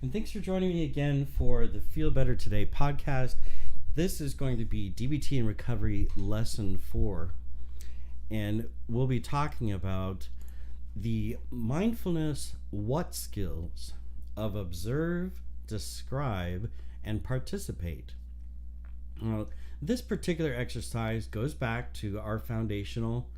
and thanks for joining me again for the Feel Better Today podcast. This is going to be DBT and Recovery Lesson 4, and we'll be talking about the mindfulness what skills of observe, describe, and participate. Now, this particular exercise goes back to our foundational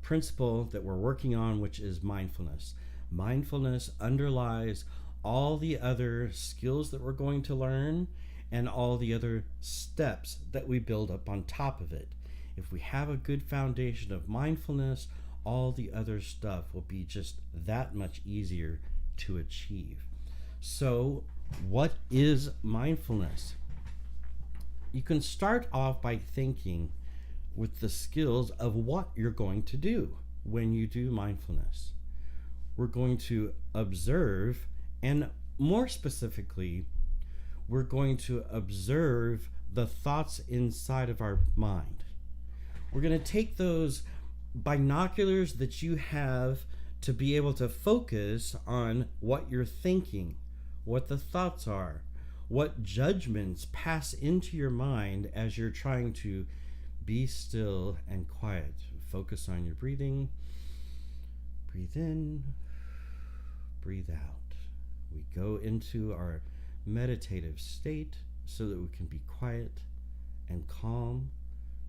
principle that we're working on, which is mindfulness. Mindfulness underlies all the other skills that we're going to learn and all the other steps that we build up on top of it. If we have a good foundation of mindfulness, all the other stuff will be just that much easier to achieve. So, what is mindfulness? You can start off by thinking with the skills of what you're going to do when you do mindfulness. We're going to observe, and more specifically, we're going to observe the thoughts inside of our mind. We're going to take those binoculars that you have to be able to focus on what you're thinking, what the thoughts are, what judgments pass into your mind as you're trying to be still and quiet. Focus on your breathing. Breathe in, breathe out. We go into our meditative state so that we can be quiet and calm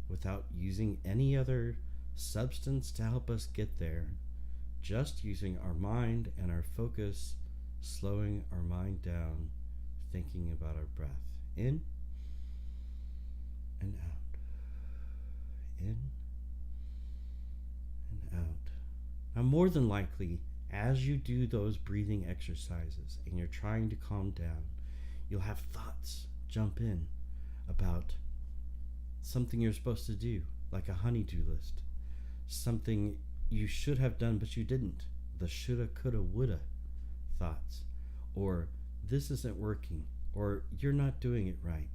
without using any other substance to help us get there. Just using our mind and our focus, slowing our mind down, thinking about our breath. In and out. In and out. Now, more than likely, as you do those breathing exercises and you're trying to calm down, you'll have thoughts jump in about something you're supposed to do, like a honey-do list. Something you should have done but you didn't. The shoulda, coulda, woulda thoughts. Or this isn't working. Or you're not doing it right.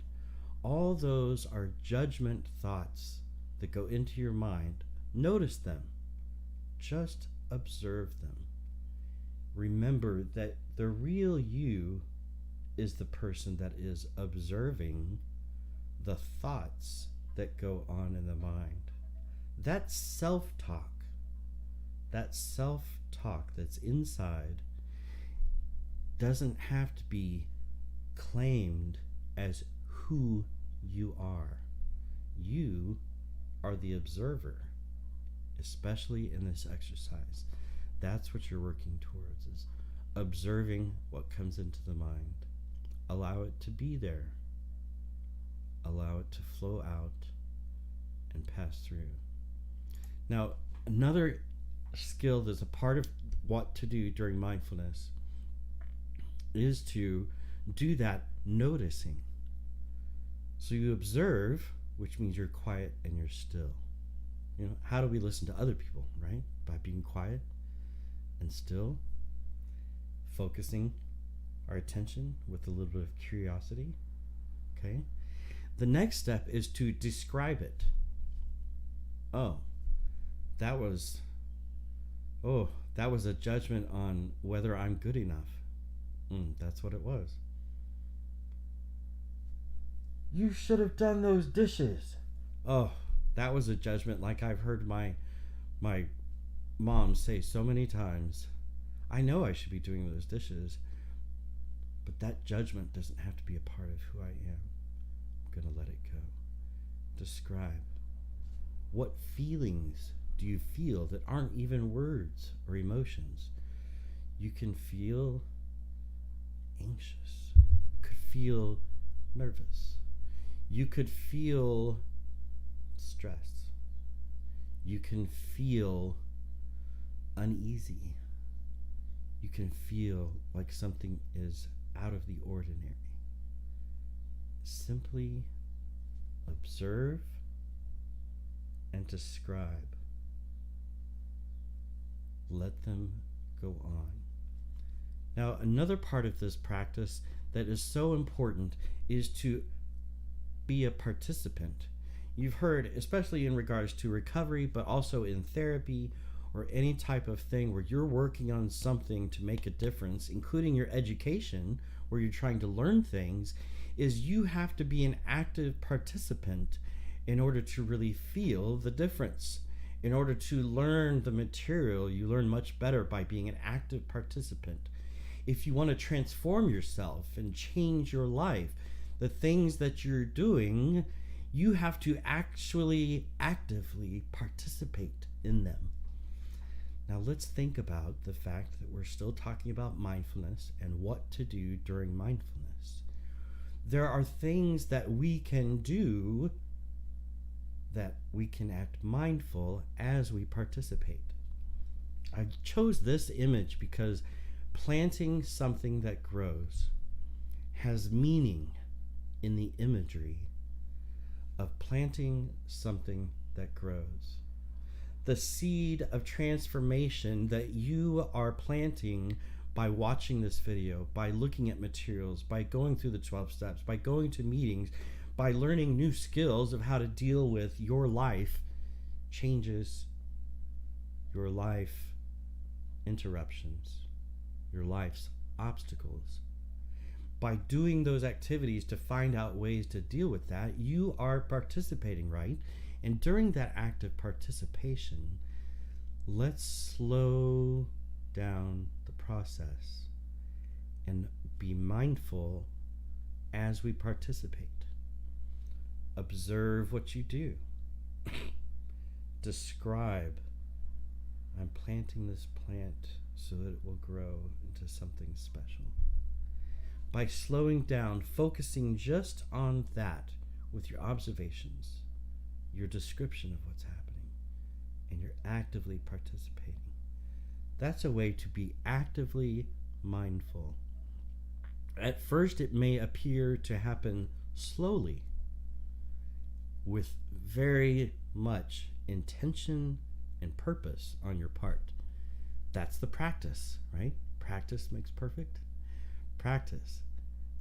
All those are judgment thoughts that go into your mind. Notice them. Just observe them. Remember that the real you is the person that is observing the thoughts that go on in the mind. That self-talk that's inside doesn't have to be claimed as who you are. You are the observer, especially in this exercise. That's what you're working towards, is observing what comes into the mind. Allow it to be there. Allow it to flow out and pass through. Now, another skill that's a part of what to do during mindfulness is to do that noticing. So you observe, which means you're quiet and you're still. You know, how do we listen to other people, right? By being quiet and still, focusing our attention with a little bit of curiosity. Okay? The next step is to describe it. That was a judgment on whether I'm good enough. That's what it was. You should have done those dishes. That was a judgment like I've heard my mom say so many times. I know I should be doing those dishes, but that judgment doesn't have to be a part of who I am. I'm going to let it go. Describe. What feelings do you feel that aren't even words or emotions? You can feel anxious. You could feel nervous. You could feel stress. You can feel uneasy. You can feel like something is out of the ordinary. Simply observe and describe. Let them go on. Now, another part of this practice that is so important is to be a participant. You've heard, especially in regards to recovery, but also in therapy or any type of thing where you're working on something to make a difference, including your education, where you're trying to learn things, is you have to be an active participant in order to really feel the difference. In order to learn the material, you learn much better by being an active participant. If you want to transform yourself and change your life, the things that you're doing, you have to actually actively participate in them. Now let's think about the fact that we're still talking about mindfulness and what to do during mindfulness. There are things that we can do that we can act mindful as we participate. I chose this image because planting something that grows has meaning in the imagery of planting something that grows. The seed of transformation that you are planting by watching this video, by looking at materials, by going through the 12 steps, by going to meetings, by learning new skills of how to deal with your life, changes your life interruptions, your life's obstacles. By doing those activities to find out ways to deal with that, you are participating, right? And during that act of participation, let's slow down the process and be mindful as we participate. Observe what you do. Describe, I'm planting this plant so that it will grow into something special. By slowing down, focusing just on that with your observations, your description of what's happening, and you're actively participating. That's a way to be actively mindful. At first, it may appear to happen slowly, with very much intention and purpose on your part. That's the practice, right? Practice makes perfect. Practice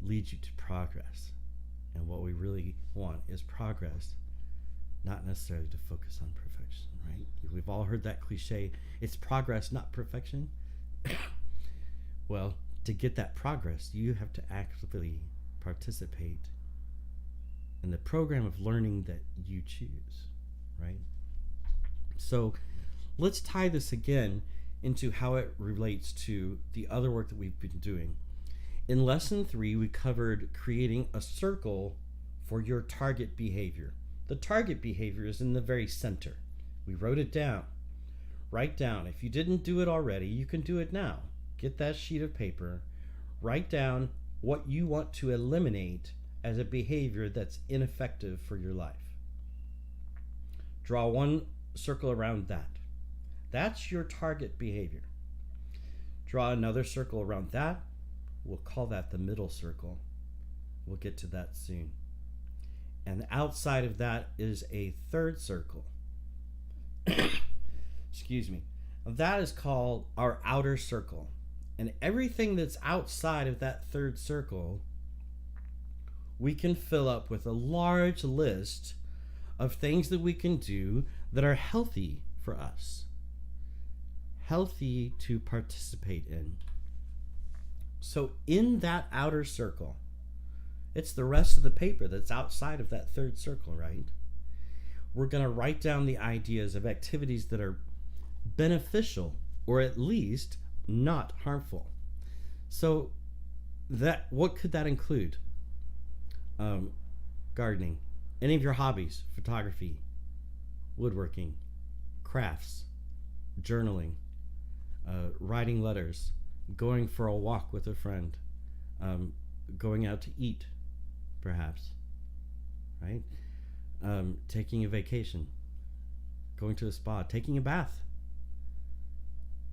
leads you to progress. And what we really want is progress, not necessarily to focus on perfection, right? We've all heard that cliche, it's progress, not perfection. Well, to get that progress, you have to actively participate in the program of learning that you choose, right? So let's tie this again into how it relates to the other work that we've been doing. In lesson 3, we covered creating a circle for your target behavior. The target behavior is in the very center. We wrote it down. Write down. If you didn't do it already, you can do it now. Get that sheet of paper. Write down what you want to eliminate as a behavior that's ineffective for your life. Draw one circle around that. That's your target behavior. Draw another circle around that. We'll call that the middle circle. We'll get to that soon. And outside of that is a third circle. Excuse me. That is called our outer circle. And everything that's outside of that third circle, we can fill up with a large list of things that we can do that are healthy for us. Healthy to participate in. So in that outer circle, it's the rest of the paper that's outside of that third circle, right? We're going to write down the ideas of activities that are beneficial or at least not harmful. So that, what could that include? Gardening, any of your hobbies, photography, woodworking, crafts, journaling, writing letters, going for a walk with a friend, going out to eat, perhaps, right? Taking a vacation, going to a spa, taking a bath,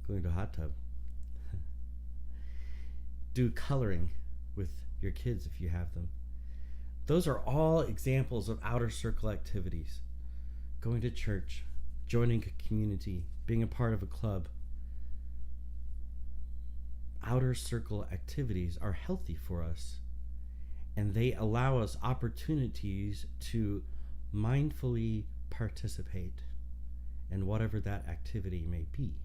going to a hot tub. Do coloring with your kids if you have them. Those are all examples of outer circle activities. Going to church, joining a community, being a part of a club. Outer circle activities are healthy for us, and they allow us opportunities to mindfully participate and whatever that activity may be.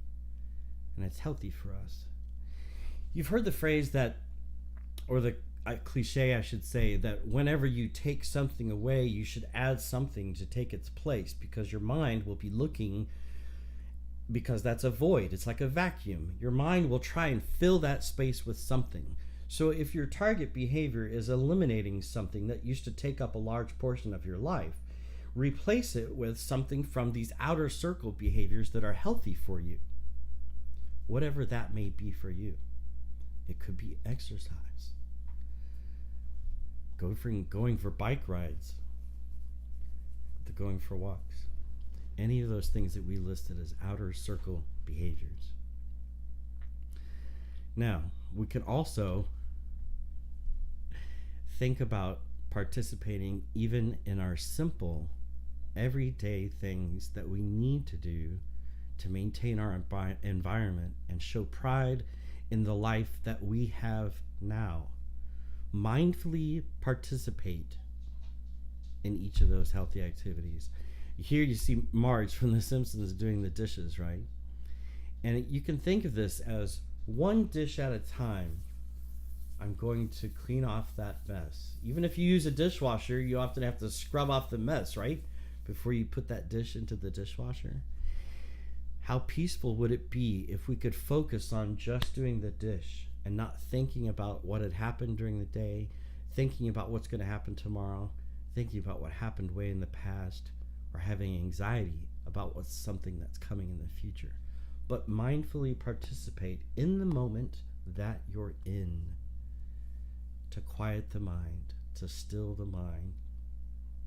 And it's healthy for us. You've heard the phrase that, or the cliche, I should say, that whenever you take something away, you should add something to take its place, because your mind will be looking, because that's a void. It's like a vacuum. Your mind will try and fill that space with something. So if your target behavior is eliminating something that used to take up a large portion of your life, replace it with something from these outer circle behaviors that are healthy for you. Whatever that may be for you. It could be exercise. Going for bike rides. Going for walks. Any of those things that we listed as outer circle behaviors. Now, we can also think about participating even in our simple, everyday things that we need to do to maintain our environment and show pride in the life that we have now. Mindfully participate in each of those healthy activities. Here you see Marge from The Simpsons doing the dishes, right? And you can think of this as one dish at a time. I'm going to clean off that mess. Even if you use a dishwasher, you often have to scrub off the mess, right? Before you put that dish into the dishwasher. How peaceful would it be if we could focus on just doing the dish and not thinking about what had happened during the day, thinking about what's going to happen tomorrow, thinking about what happened way in the past, or having anxiety about what's something that's coming in the future. But mindfully participate in the moment that you're in, to quiet the mind, to still the mind,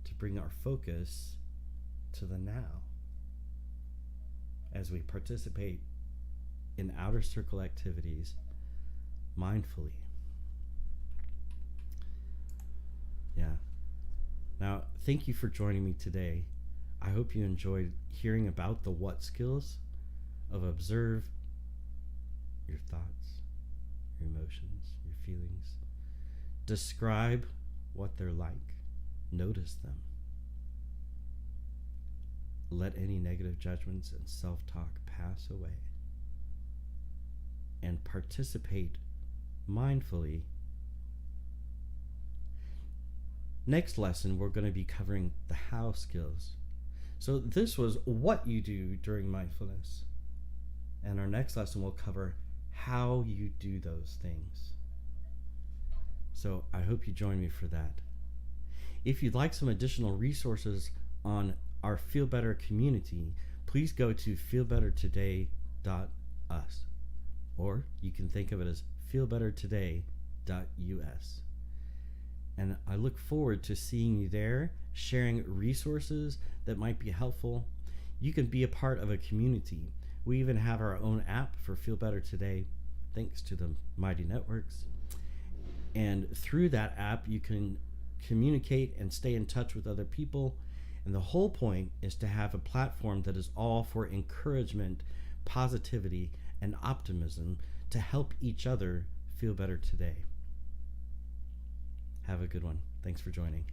to bring our focus to the now as we participate in outer circle activities mindfully. Yeah. Now, thank you for joining me today. I hope you enjoyed hearing about the what skills of observe your thoughts, your emotions, your feelings. Describe what they're like. Notice them. Let any negative judgments and self-talk pass away. And participate mindfully. Next lesson, we're going to be covering the how skills. So this was what you do during mindfulness. And our next lesson will cover how you do those things. So I hope you join me for that. If you'd like some additional resources on our Feel Better community, please go to feelbettertoday.us, or you can think of it as feelbettertoday.us. And I look forward to seeing you there, sharing resources that might be helpful. You can be a part of a community. We even have our own app for Feel Better Today, thanks to the mighty networks. And through that app, you can communicate and stay in touch with other people. And the whole point is to have a platform that is all for encouragement, positivity, and optimism to help each other feel better today. Have a good one. Thanks for joining.